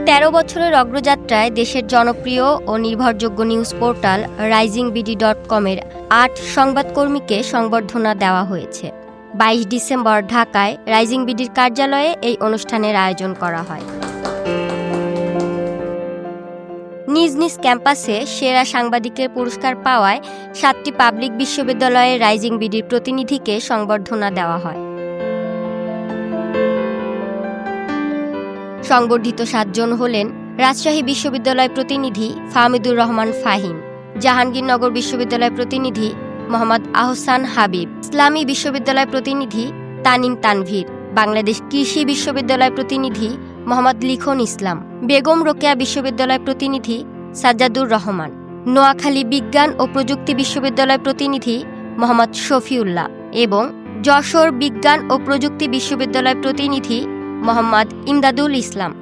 13 বছরের অগ্রযাত্রায় দেশের জনপ্রিয় ও নির্ভরযোগ্য নিউজ পোর্টাল risingBD.com-এর 8 সংবাদকর্মীকে সংবর্ধনা দেওয়া হয়েছে। 22 ডিসেম্বর ঢাকায় রাইজিং বিডির কার্যালয়ে এই অনুষ্ঠানের আয়োজন করা হয়। নিজ নিজ ক্যাম্পাসে সেরা সাংবাদিকের পুরস্কার পাওয়ায় 7টি পাবলিক বিশ্ববিদ্যালয়ে রাইজিং বিডির প্রতিনিধিকে সংবর্ধনা দেওয়া হয়। সংবর্ধিত 7 জন হলেন রাজশাহী বিশ্ববিদ্যালয় প্রতিনিধি ফাহমিদুর রহমান ফাহিম, জাহাঙ্গীরনগর বিশ্ববিদ্যালয় প্রতিনিধি মোহাম্মদ আহসান হাবিব, ইসলামী বিশ্ববিদ্যালয় প্রতিনিধি তানিম তানভীর, বাংলাদেশ কৃষি বিশ্ববিদ্যালয় প্রতিনিধি মোহাম্মদ লিখন ইসলাম, বেগম রোকেয়া বিশ্ববিদ্যালয় প্রতিনিধি সাজ্জাদুর রহমান, নোয়াখালী বিজ্ঞান ও প্রযুক্তি বিশ্ববিদ্যালয় প্রতিনিধি মোহাম্মদ শফিউল্লাহ এবং যশোর বিজ্ঞান ও প্রযুক্তি বিশ্ববিদ্যালয় প্রতিনিধি মোহাম্মদ ইমদাদুল ইসলাম।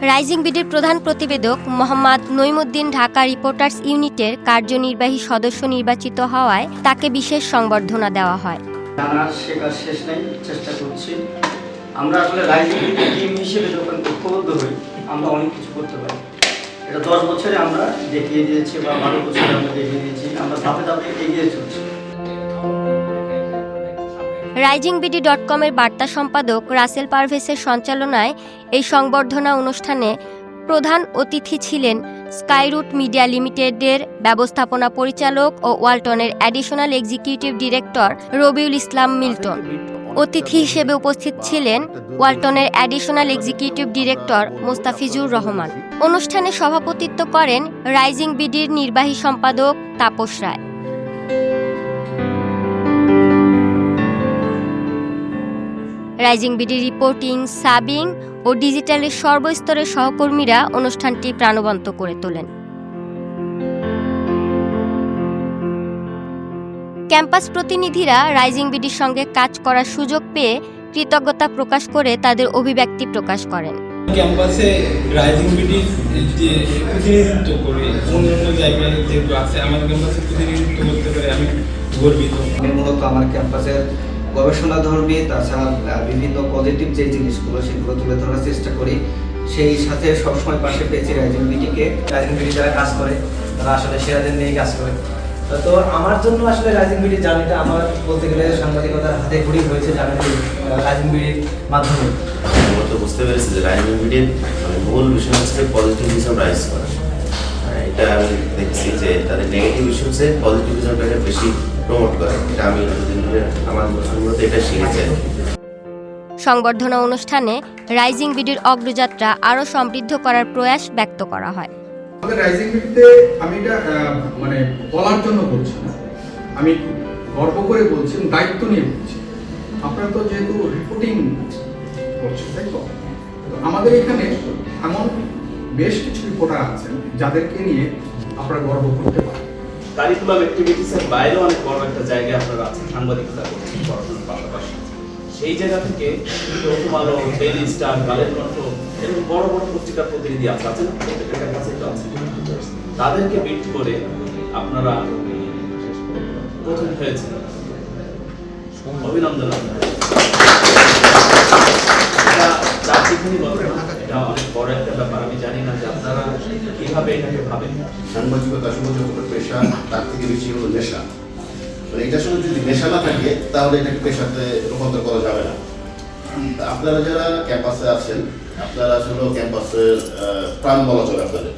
রাইজিং বিডির প্রধান প্রতিবেদক মোহাম্মদ নঈমুদ্দিন ঢাকা রিপোর্টার্স ইউনিটের কার্যনির্বাহী সদস্য নির্বাচিত হওয়ায় তাকে বিশেষ সংবর্ধনা দেওয়া হয়। জানার শেখার শেষ নেই, চেষ্টা করছি। আমরা আসলে রাইজিং বিডি টিম হিসেবে যখন ঐক্যবদ্ধ হই আমরা অনেক কিছু করতে পারি। এটা 10 বছরে আমরা দেখিয়ে দিয়েছি বা 12 বছরে আমরা দেখিয়ে দিয়েছি, আমরা ধাপে ধাপে এগিয়ে চলছি। risingBD.com-এর বার্তা সম্পাদক রাসেল পারভেজের সঞ্চালনায় এই সংবর্ধনা অনুষ্ঠানে প্রধান অতিথি ছিলেন স্কাইরুট মিডিয়া লিমিটেডের ব্যবস্থাপনা পরিচালক ও ওয়ালটনের additional executive director Rabiul Islam Milton. অতিথি হিসেবে উপস্থিত ছিলেন ওয়ালটনের additional executive director Mostafizur Rahman. অনুষ্ঠানে সভাপতিত্ব করেন রাইজিং বিডির নির্বাহী সম্পাদক Tapas Roy. Rising BD reporting, সাবিং ও ডিজিটালের সর্বস্তরের সহকর্মীরা অনুষ্ঠানটি প্রাণবন্ত করে তোলেন। ক্যাম্পাস প্রতিনিধিরা রাইজিং বিডির সঙ্গে কাজ করার সুযোগ পেয়ে কৃতজ্ঞতা প্রকাশ করে তাদের অভিব্যক্তি প্রকাশ করেন। ক্যাম্পাসে রাইজিং বিডি যে প্রতিনিধিত্ব করে অন্য জায়গায় যেহেতু আছে, আমার ক্যাম্পাসে প্রতিনিধিত্ব করতে পারে আমি গর্বিত। আমি মূলত আমার ক্যাম্পাসের গবেষণাধর্মী তাছাড়া বিভিন্ন পজিটিভ যে জিনিসগুলো সেগুলো তুলে ধরার চেষ্টা করি। সেই সাথে সবসময় পাশে পেয়েছি রাইজিং বিডিকে। রাইজিং বিডি যারা কাজ করে তারা আসলে সেরাদের নিয়েই কাজ করে। তো আমার জন্য আসলে রাইজিং বিডির জার্নিটা আমার বলতে গেলে সাংবাদিকতার হাতে ঘুরি হয়েছে রাইজিং বিডির মাধ্যমে। বুঝতে পেরেছি যে রাইজিং বিডির মূল বিষয় হচ্ছে পজিটিভিজম রাইজ করা। এটা আমি দেখছি যে তাদের নেগেটিভ ইস্যু হচ্ছে পজিটিভিজমটাকে বেশি প্রমোট করে। এটা আমি আমার মূলত এটা শিখেছি। সংবর্ধনা অনুষ্ঠানে রাইজিং বিডির অগ্রযাত্রা আরও সমৃদ্ধ করার প্রয়াস ব্যক্ত করা হয়। আমাদের রাইজিং বিডিতে আমি এটা বলার জন্য বলছি না, আমি গর্ব করে বলছি, দায়িত্ব নিয়ে বলছি। আপনারা তো যেহেতু রিপোর্টিং করছেন, তাই তো আমাদের এখানে এমন বেশ কিছু রিপোর্টার আছেন যাদেরকে নিয়ে আপনারা গর্ব করতে পারেন। কারিকুলাম অ্যাক্টিভিটিসের বাইরেও অনেক বড় একটা জায়গায় আপনারা আছেন, সাংবাদিকতা করছেন পড়াশোনার পাশাপাশি। সেই জায়গা থেকে প্রথম আলো, ডেইলি স্টার, কালের কণ্ঠ এরকম বড় বড় পত্রিকার প্রতিনিধি আছে না, প্রত্যেকটা কাছে তো আছে। তাদেরকে বিট করে আপনারা প্রথম হয়েছেন, অভিনন্দন আপনাদের। এটা অনেক বড় একটা ব্যাপার। আমি জানি না যে আপনারা কিভাবে এটাকে ভাবেন। সাংবাদিকতা শুধু যত পেশা, তার থেকে বেশি হলো নেশা। এটার সঙ্গে যদি নেশা না থাকে তাহলে এটাকে পেশাতে রূপান্তর করা যাবে না। আপনারা যারা ক্যাম্পাসে আছেন, আপনারা আসলে ক্যাম্পাসের প্রাণ বলা চলে আপনাদের।